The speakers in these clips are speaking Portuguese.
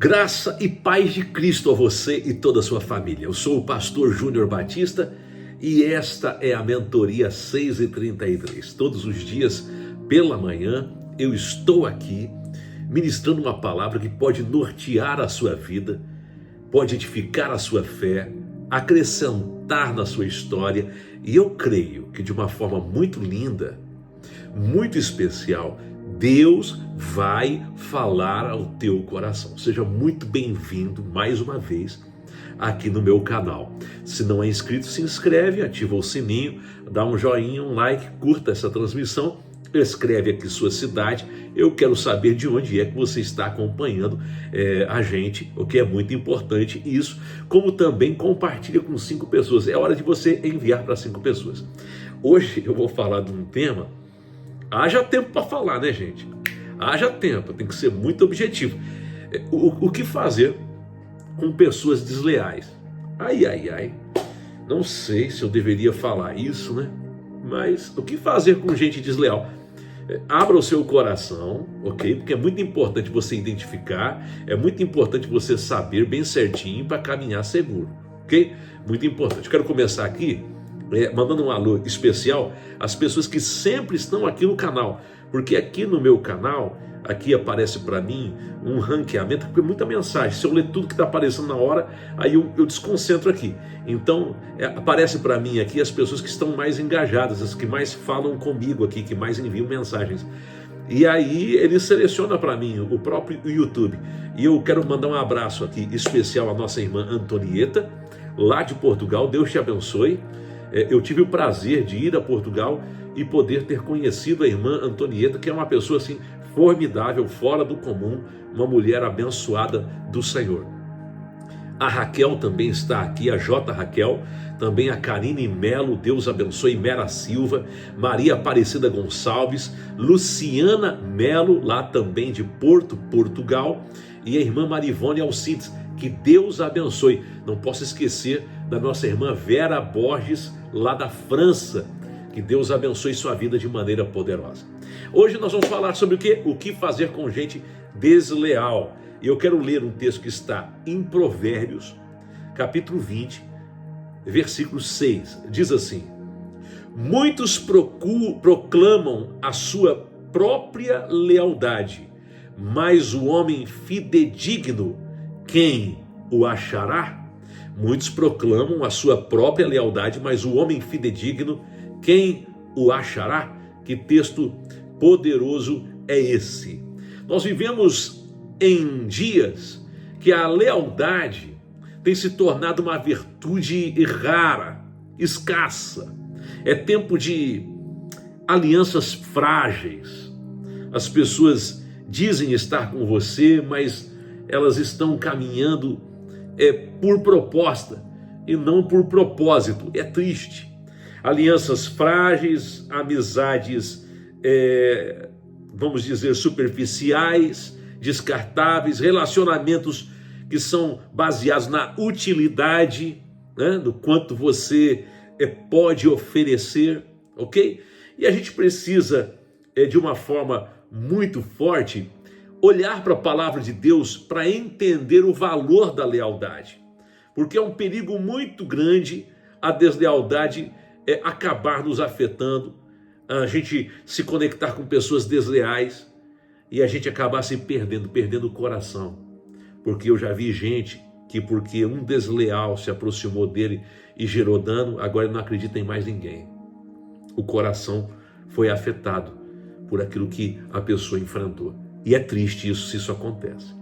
Graça e paz de Cristo a você e toda a sua família. Eu sou o pastor Júnior Batista e esta é a mentoria 6h33. Todos os dias, pela manhã, eu estou aqui ministrando uma palavra que pode nortear a sua vida, pode edificar a sua fé, acrescentar na sua história. E eu creio que de uma forma muito linda, muito especial, Deus vai falar ao teu coração. Seja muito bem-vindo mais uma vez aqui no meu canal. Se não é inscrito, se inscreve, ativa o sininho, dá um joinha, um like, curta essa transmissão, escreve aqui sua cidade. Eu quero saber de onde é que você está acompanhando a gente, o que é muito importante isso, como também compartilha com 5 pessoas. É hora de você enviar para 5 pessoas. Hoje eu vou falar de um tema. Haja tempo para falar, né, gente? Haja tempo, tem que ser muito objetivo. O que fazer com pessoas desleais? Ai, não sei se eu deveria falar isso, né? Mas o que fazer com gente desleal? Abra o seu coração, ok? Porque é muito importante você identificar, é muito importante você saber bem certinho para caminhar seguro, ok? Muito importante. Eu quero começar aqui mandando um alô especial às pessoas que sempre estão aqui no canal, porque aqui no meu canal, aqui aparece para mim um ranqueamento, porque é muita mensagem. Se eu ler tudo que está aparecendo na hora, aí eu desconcentro aqui. Então aparece para mim aqui as pessoas que estão mais engajadas, as que mais falam comigo aqui, que mais enviam mensagens. E aí ele seleciona para mim o próprio YouTube. E eu quero mandar um abraço aqui especial à nossa irmã Antonieta, lá de Portugal. Deus te abençoe. Eu tive o prazer de ir a Portugal e poder ter conhecido a irmã Antonieta, que é uma pessoa assim formidável, fora do comum, uma mulher abençoada do Senhor. A Raquel também está aqui, a J. Raquel, também a Karine Melo, Deus abençoe, Mera Silva, Maria Aparecida Gonçalves, Luciana Melo, lá também de Porto, Portugal, e a irmã Marivone Alcides. Que Deus abençoe. Não posso esquecer da nossa irmã Vera Borges, lá da França. Que Deus abençoe sua vida de maneira poderosa. Hoje nós vamos falar sobre o quê? O que fazer com gente desleal. E eu quero ler um texto que está em Provérbios, capítulo 20, versículo 6. Diz assim: muitos proclamam a sua própria lealdade, mas o homem fidedigno, quem o achará? Muitos proclamam a sua própria lealdade, mas o homem fidedigno, quem o achará? Que texto poderoso é esse? Nós vivemos em dias que a lealdade tem se tornado uma virtude rara, escassa. É tempo de alianças frágeis. As pessoas dizem estar com você, mas elas estão caminhando por proposta e não por propósito. É triste. Alianças frágeis, amizades, vamos dizer, superficiais, descartáveis, relacionamentos que são baseados na utilidade, né, do quanto você pode oferecer, ok? E a gente precisa, de uma forma muito forte, olhar para a palavra de Deus para entender o valor da lealdade, porque é um perigo muito grande a deslealdade acabar nos afetando, a gente se conectar com pessoas desleais e a gente acabar se perdendo o coração, porque eu já vi gente que porque um desleal se aproximou dele e gerou dano, agora ele não acredita em mais ninguém. O coração foi afetado por aquilo que a pessoa enfrentou. E é triste isso, se isso acontece.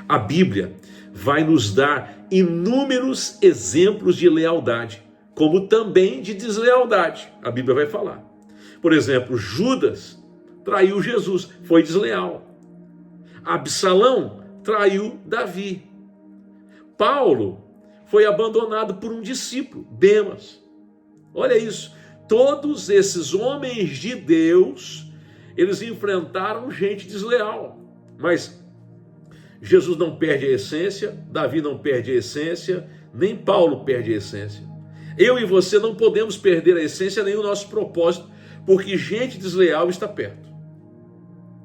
A Bíblia vai nos dar inúmeros exemplos de lealdade, como também de deslealdade. A Bíblia vai falar. Por exemplo, Judas traiu Jesus, foi desleal. Absalão traiu Davi. Paulo foi abandonado por um discípulo, Demas. Olha isso. Todos esses homens de Deus, eles enfrentaram gente desleal, mas Jesus não perde a essência, Davi não perde a essência, nem Paulo perde a essência. Eu e você não podemos perder a essência nem o nosso propósito, porque gente desleal está perto.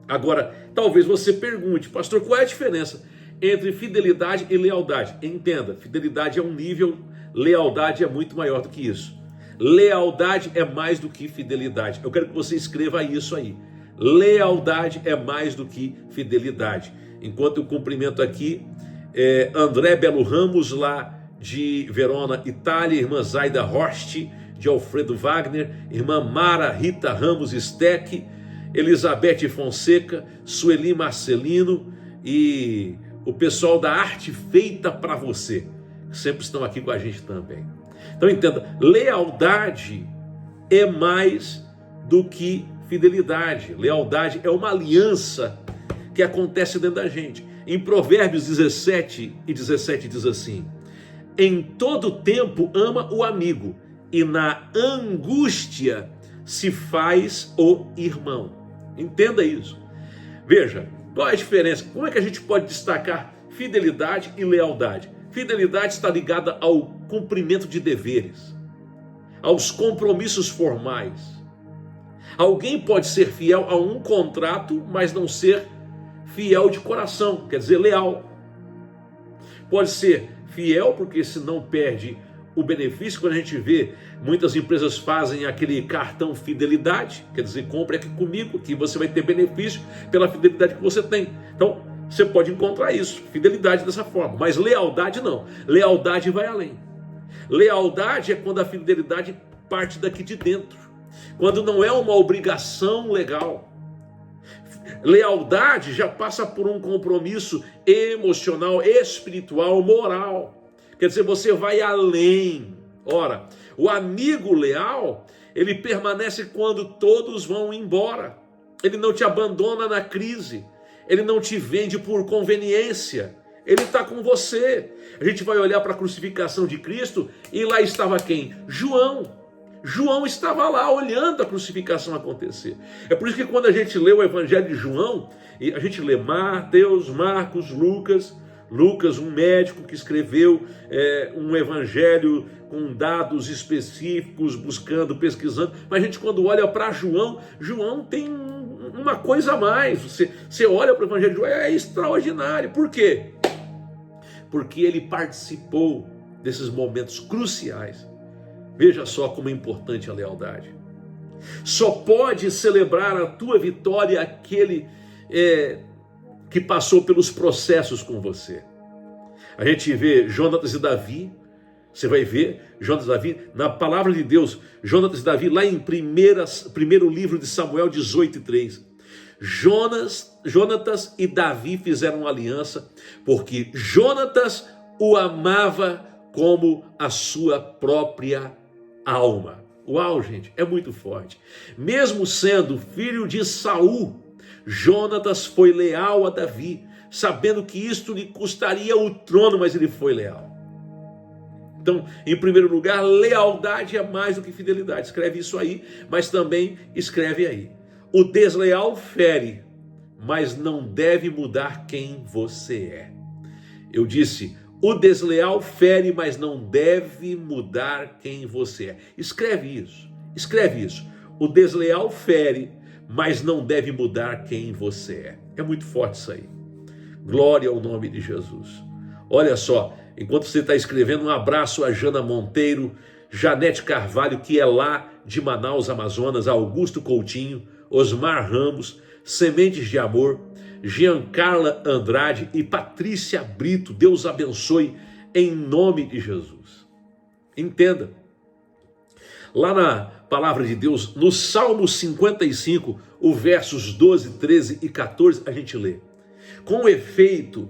Agora, talvez você pergunte, pastor, qual é a diferença entre fidelidade e lealdade. Entenda, fidelidade é um nível, lealdade é muito maior do que isso. Lealdade é mais do que fidelidade. Eu quero que você escreva isso aí. Lealdade é mais do que fidelidade. Enquanto eu cumprimento aqui André Belo Ramos, lá de Verona, Itália, irmã Zaida Horst, de Alfredo Wagner, irmã Mara Rita Ramos Steck, Elizabeth Fonseca, Sueli Marcelino e o pessoal da Arte Feita para Você, que sempre estão aqui com a gente também. Então entenda, lealdade é mais do que fidelidade. Lealdade é uma aliança que acontece dentro da gente. Em Provérbios 17:17 diz assim: em todo tempo ama o amigo, e na angústia se faz o irmão. Entenda isso. Veja, qual é a diferença? Como é que a gente pode destacar fidelidade e lealdade? Fidelidade está ligada ao cumprimento de deveres, aos compromissos formais. Alguém pode ser fiel a um contrato, mas não ser fiel de coração, quer dizer, leal. Pode ser fiel porque senão perde o benefício. Quando a gente vê, muitas empresas fazem aquele cartão fidelidade, quer dizer, compre aqui comigo, que você vai ter benefício pela fidelidade que você tem. Então, você pode encontrar isso, fidelidade dessa forma, mas lealdade não. Lealdade vai além. Lealdade é quando a fidelidade parte daqui de dentro, quando não é uma obrigação legal. Lealdade já passa por um compromisso emocional, espiritual, moral. Quer dizer, você vai além. Ora, o amigo leal, ele permanece quando todos vão embora. Ele não te abandona na crise. Ele não te vende por conveniência. Ele está com você. A gente vai olhar para a crucificação de Cristo e lá estava quem? João. João estava lá olhando a crucificação acontecer. É por isso que quando a gente lê o Evangelho de João, a gente lê Mateus, Marcos, Lucas, um médico que escreveu um evangelho com dados específicos, buscando, pesquisando. Mas a gente, quando olha para João, João tem uma coisa a mais. Você olha para o Evangelho de João, é extraordinário. Por quê? Porque ele participou desses momentos cruciais. Veja só como é importante a lealdade. Só pode celebrar a tua vitória aquele que passou pelos processos com você. A gente vê Jonatas e Davi. Você vai ver Jonatas e Davi na palavra de Deus. Jonatas e Davi lá em primeiro livro de Samuel 18:3. Jonatas e Davi fizeram uma aliança porque Jonatas o amava como a sua própria alma. Uau, gente, é muito forte. Mesmo sendo filho de Saul, Jonatas foi leal a Davi, sabendo que isto lhe custaria o trono, mas ele foi leal. Então, em primeiro lugar, lealdade é mais do que fidelidade. Escreve isso aí, mas também escreve aí: o desleal fere, mas não deve mudar quem você é. Eu disse, o desleal fere, mas não deve mudar quem você é. Escreve isso. O desleal fere, mas não deve mudar quem você é. É muito forte isso aí. Glória ao nome de Jesus. Olha só, enquanto você está escrevendo, um abraço a Jana Monteiro, Janete Carvalho, que é lá de Manaus, Amazonas, Augusto Coutinho, Osmar Ramos, Sementes de Amor, Giancarla Andrade e Patrícia Brito. Deus abençoe em nome de Jesus. Entenda, lá na palavra de Deus, no Salmo 55, o versos 12, 13 e 14, a gente lê: com efeito,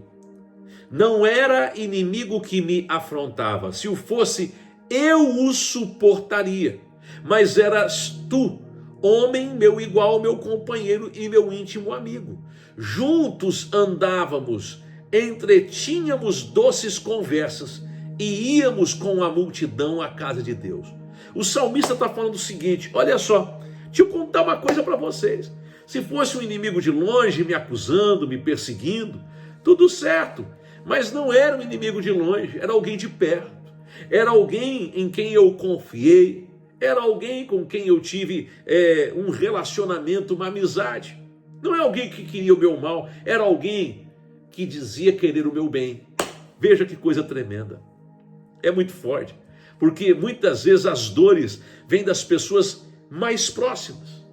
não era inimigo que me afrontava, se o fosse, eu o suportaria, mas eras tu, homem meu igual, meu companheiro e meu íntimo amigo. Juntos andávamos, entretínhamos doces conversas e íamos com a multidão à casa de Deus. O salmista está falando o seguinte: olha só, deixa eu contar uma coisa para vocês. Se fosse um inimigo de longe me acusando, me perseguindo, tudo certo. Mas não era um inimigo de longe, era alguém de perto. Era alguém em quem eu confiei. Era alguém com quem eu tive um relacionamento, uma amizade. Não é alguém que queria o meu mal, era alguém que dizia querer o meu bem. Veja que coisa tremenda. É muito forte, porque muitas vezes as dores vêm das pessoas mais próximas.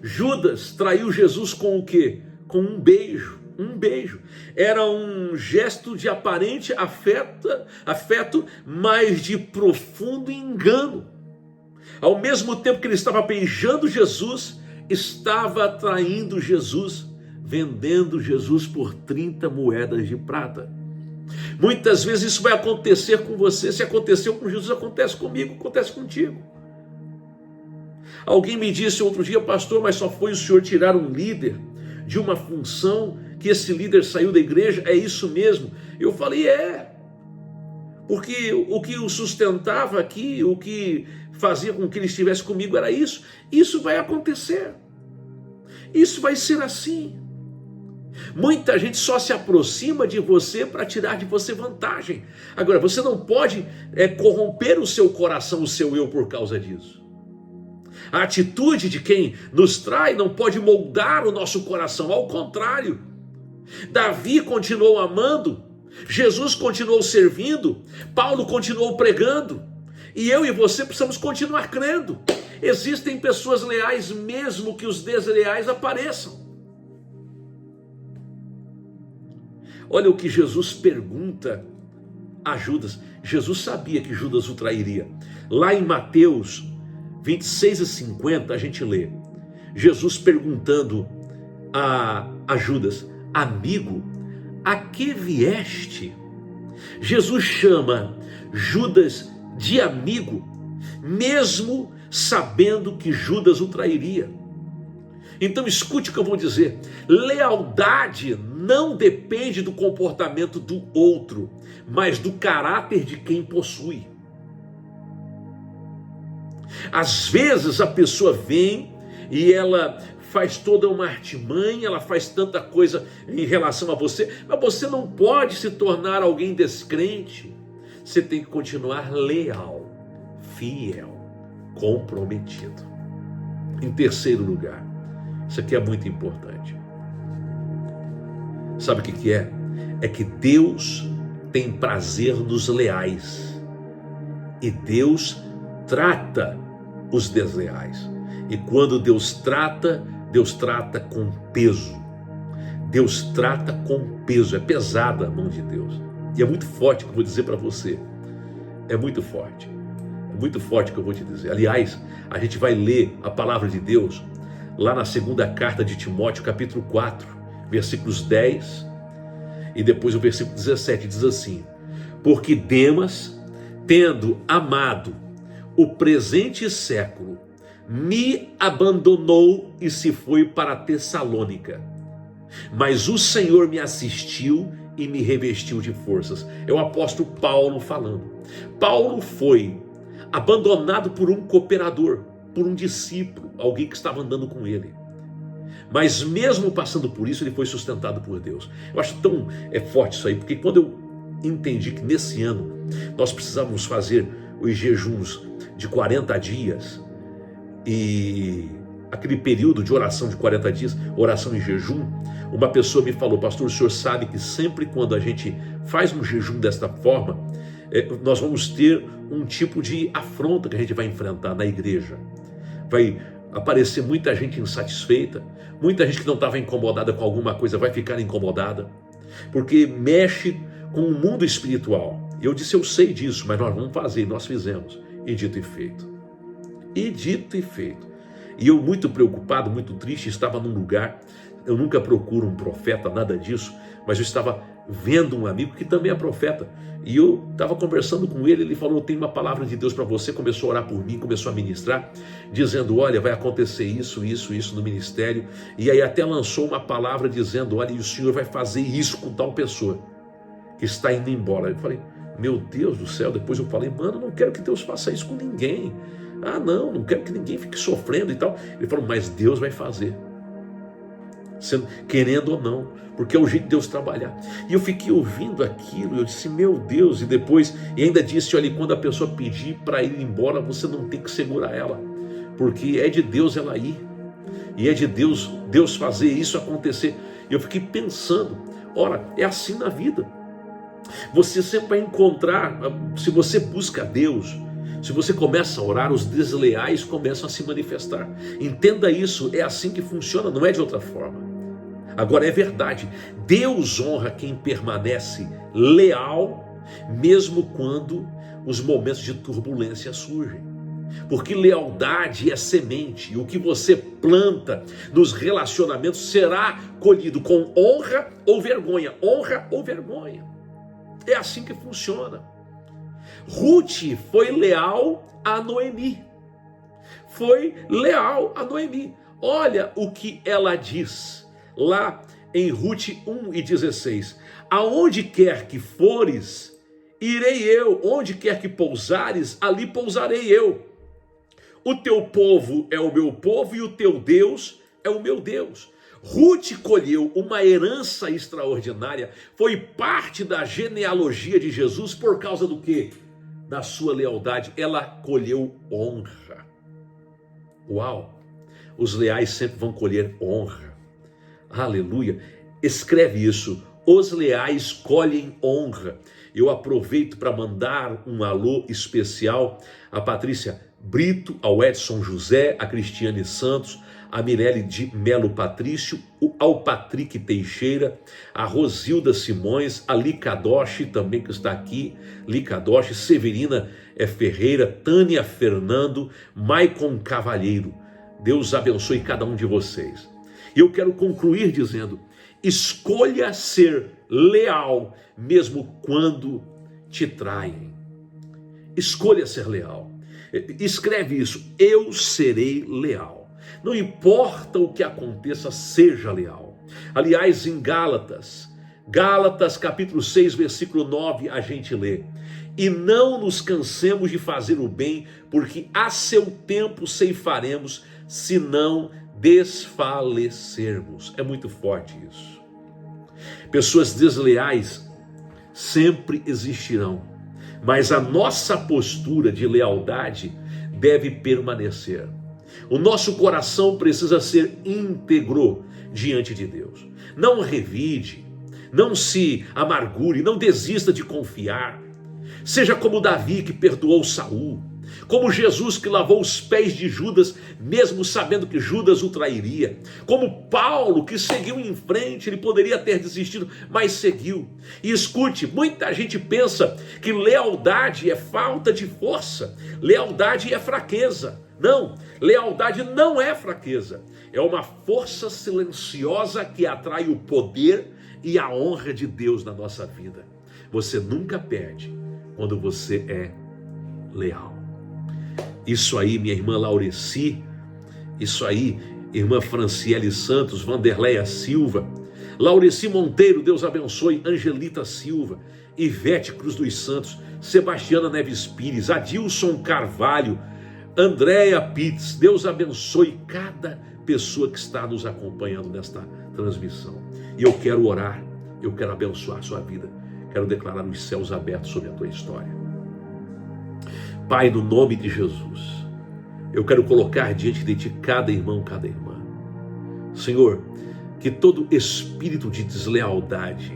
Judas traiu Jesus com o quê? Com um beijo. Um beijo. Era um gesto de aparente afeto, mas de profundo engano. Ao mesmo tempo que ele estava beijando Jesus, estava traindo Jesus, vendendo Jesus por 30 moedas de prata. Muitas vezes isso vai acontecer com você. Se aconteceu com Jesus, acontece comigo, acontece contigo. Alguém me disse outro dia: pastor, mas só foi o senhor tirar um líder de uma função que esse líder saiu da igreja? É isso mesmo? Eu falei: porque o que o sustentava aqui, o que fazia com que ele estivesse comigo era isso. Isso vai acontecer, isso vai ser assim. Muita gente só se aproxima de você para tirar de você vantagem. Agora, você não pode corromper o seu coração, o seu eu, por causa disso. A atitude de quem nos trai não pode moldar o nosso coração, ao contrário. Davi continuou amando, Jesus continuou servindo, Paulo continuou pregando, e eu e você precisamos continuar crendo. Existem pessoas leais mesmo que os desleais apareçam. Olha o que Jesus pergunta a Judas. Jesus sabia que Judas o trairia. Lá em Mateus 26:50 a gente lê Jesus perguntando a Judas: amigo, a que vieste? Jesus chama Judas de amigo, mesmo sabendo que Judas o trairia. Então escute o que eu vou dizer: lealdade não depende do comportamento do outro, mas do caráter de quem possui. Às vezes a pessoa vem e ela faz toda uma artimanha, ela faz tanta coisa em relação a você, mas você não pode se tornar alguém descrente. Você tem que continuar leal, fiel, comprometido. Em terceiro lugar, isso aqui é muito importante. Sabe o que é? É que Deus tem prazer nos leais e Deus trata os desleais. E quando Deus trata com peso. Deus trata com peso. É pesada a mão de Deus. E é muito forte o que eu vou dizer para você. É muito forte. É muito forte o que eu vou te dizer. Aliás, a gente vai ler a palavra de Deus lá na segunda carta de Timóteo, capítulo 4, versículos 10 e depois o versículo 17, diz assim: porque Demas, tendo amado o presente século, me abandonou e se foi para Tessalônica. Mas o Senhor me assistiu e me revestiu de forças. É o apóstolo Paulo falando. Paulo foi abandonado por um cooperador, por um discípulo, alguém que estava andando com ele. Mas mesmo passando por isso, ele foi sustentado por Deus. Eu acho tão forte isso aí, porque quando eu entendi que nesse ano nós precisávamos fazer os jejuns de 40 dias e aquele período de oração de 40 dias, oração em jejum, uma pessoa me falou: pastor, o senhor sabe que sempre quando a gente faz um jejum desta forma, nós vamos ter um tipo de afronta que a gente vai enfrentar na igreja. Vai aparecer muita gente insatisfeita, muita gente que não estava incomodada com alguma coisa vai ficar incomodada, porque mexe com o mundo espiritual. Eu disse: eu sei disso, mas nós vamos fazer. Nós fizemos, e dito e feito. E dito e feito. E eu, muito preocupado, muito triste, estava num lugar, eu nunca procuro um profeta, nada disso, mas eu estava vendo um amigo que também é profeta, e eu estava conversando com ele, ele falou: eu tenho uma palavra de Deus para você. Começou a orar por mim, começou a ministrar, dizendo: olha, vai acontecer isso, isso, isso no ministério, e aí até lançou uma palavra dizendo: olha, e o senhor vai fazer isso com tal pessoa que está indo embora. Eu falei: meu Deus do céu. Depois eu falei: mano, não quero que Deus faça isso com ninguém. Não quero que ninguém fique sofrendo e tal. Ele falou: mas Deus vai fazer, querendo ou não, porque é o jeito de Deus trabalhar. E eu fiquei ouvindo aquilo, eu disse: meu Deus. E depois, e ainda disse: olha, quando a pessoa pedir para ir embora, você não tem que segurar ela, porque é de Deus ela ir, e é de Deus fazer isso acontecer. E eu fiquei pensando: Ora, é assim na vida. Você sempre vai encontrar, se você busca Deus, se você começa a orar, os desleais começam a se manifestar. Entenda isso, é assim que funciona, não é de outra forma. Agora é verdade, Deus honra quem permanece leal, mesmo quando os momentos de turbulência surgem. Porque lealdade é semente, e o que você planta nos relacionamentos será colhido com honra ou vergonha. Honra ou vergonha. É assim que funciona. Ruth foi leal a Noemi. Foi leal a Noemi. Olha o que ela diz lá em Ruth 1:16. Aonde quer que fores, irei eu. Onde quer que pousares, ali pousarei eu. O teu povo é o meu povo e o teu Deus é o meu Deus. Ruth colheu uma herança extraordinária, foi parte da genealogia de Jesus por causa do quê? Da sua lealdade. Ela colheu honra. Uau! Os leais sempre vão colher honra. Aleluia! Escreve isso. Os leais colhem honra. Eu aproveito para mandar um alô especial à Patrícia Brito, ao Edson José, a Cristiane Santos, a Mirelle de Melo Patrício, ao Patrick Teixeira, a Rosilda Simões, a Licadoche também que está aqui, Licadoche, Severina Ferreira, Tânia Fernando, Maicon Cavalheiro. Deus abençoe cada um de vocês. E eu quero concluir dizendo, escolha ser leal, mesmo quando te traem. Escolha ser leal. Escreve isso, eu serei leal. Não importa o que aconteça, seja leal. Aliás, em Gálatas capítulo 6, versículo 9, a gente lê: e não nos cansemos de fazer o bem, porque a seu tempo ceifaremos, se não desfalecermos. É muito forte isso. Pessoas desleais sempre existirão, mas a nossa postura de lealdade deve permanecer. O nosso coração precisa ser íntegro diante de Deus. Não revide, não se amargure, não desista de confiar. Seja como Davi, que perdoou Saul, como Jesus, que lavou os pés de Judas, mesmo sabendo que Judas o trairia, como Paulo, que seguiu em frente. Ele poderia ter desistido, mas seguiu. E escute, muita gente pensa que lealdade é falta de força, lealdade é fraqueza. Não, lealdade não é fraqueza, é uma força silenciosa que atrai o poder e a honra de Deus na nossa vida. Você nunca perde quando você é leal. Isso aí, minha irmã Laureci, isso aí, irmã Franciele Santos, Vanderleia Silva, Laureci Monteiro, Deus abençoe, Angelita Silva, Ivete Cruz dos Santos, Sebastiana Neves Pires, Adilson Carvalho, Andréia Pitts, Deus abençoe cada pessoa que está nos acompanhando nesta transmissão. E eu quero orar, eu quero abençoar a sua vida, quero declarar os céus abertos sobre a tua história. Pai, no nome de Jesus, eu quero colocar diante de ti cada irmão, cada irmã. Senhor, que todo espírito de deslealdade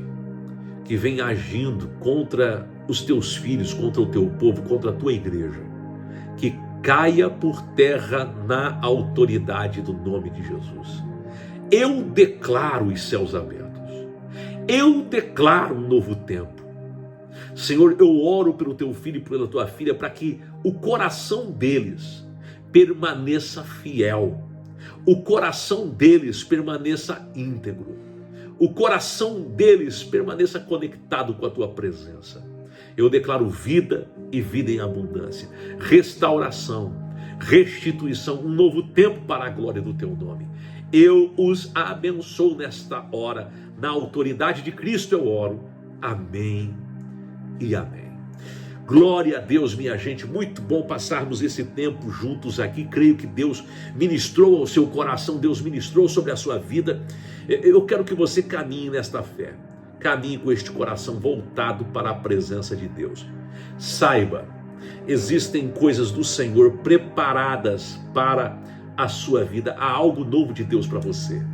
que vem agindo contra os teus filhos, contra o teu povo, contra a tua igreja, que caia por terra na autoridade do nome de Jesus. Eu declaro os céus abertos. Eu declaro um novo tempo. Senhor, eu oro pelo teu filho e pela tua filha para que o coração deles permaneça fiel. O coração deles permaneça íntegro. O coração deles permaneça conectado com a tua presença. Eu declaro vida e vida em abundância, restauração, restituição, um novo tempo para a glória do teu nome. Eu os abençoo nesta hora, na autoridade de Cristo eu oro. Amém e amém. Glória a Deus, minha gente, muito bom passarmos esse tempo juntos aqui. Creio que Deus ministrou ao seu coração, Deus ministrou sobre a sua vida. Eu quero que você caminhe nesta fé, caminhe com este coração voltado para a presença de Deus. Saiba, existem coisas do Senhor preparadas para a sua vida. Há algo novo de Deus para você.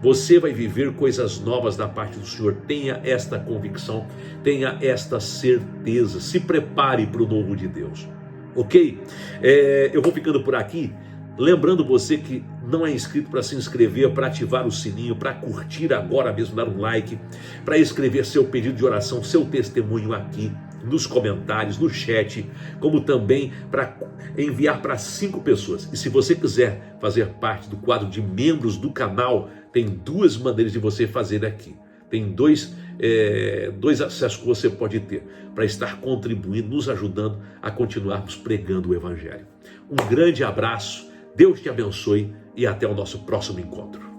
Você vai viver coisas novas da parte do Senhor. Tenha esta convicção, tenha esta certeza. Se prepare para o novo de Deus. Ok? Eu vou ficando por aqui. Lembrando você que não é inscrito, para se inscrever, para ativar o sininho, para curtir agora mesmo, dar um like, para escrever seu pedido de oração, seu testemunho aqui nos comentários, no chat, como também para enviar para 5 pessoas. E se você quiser fazer parte do quadro de membros do canal, tem 2 maneiras de você fazer aqui. Tem dois acessos que você pode ter para estar contribuindo, nos ajudando a continuarmos pregando o Evangelho. Um grande abraço, Deus te abençoe e até o nosso próximo encontro.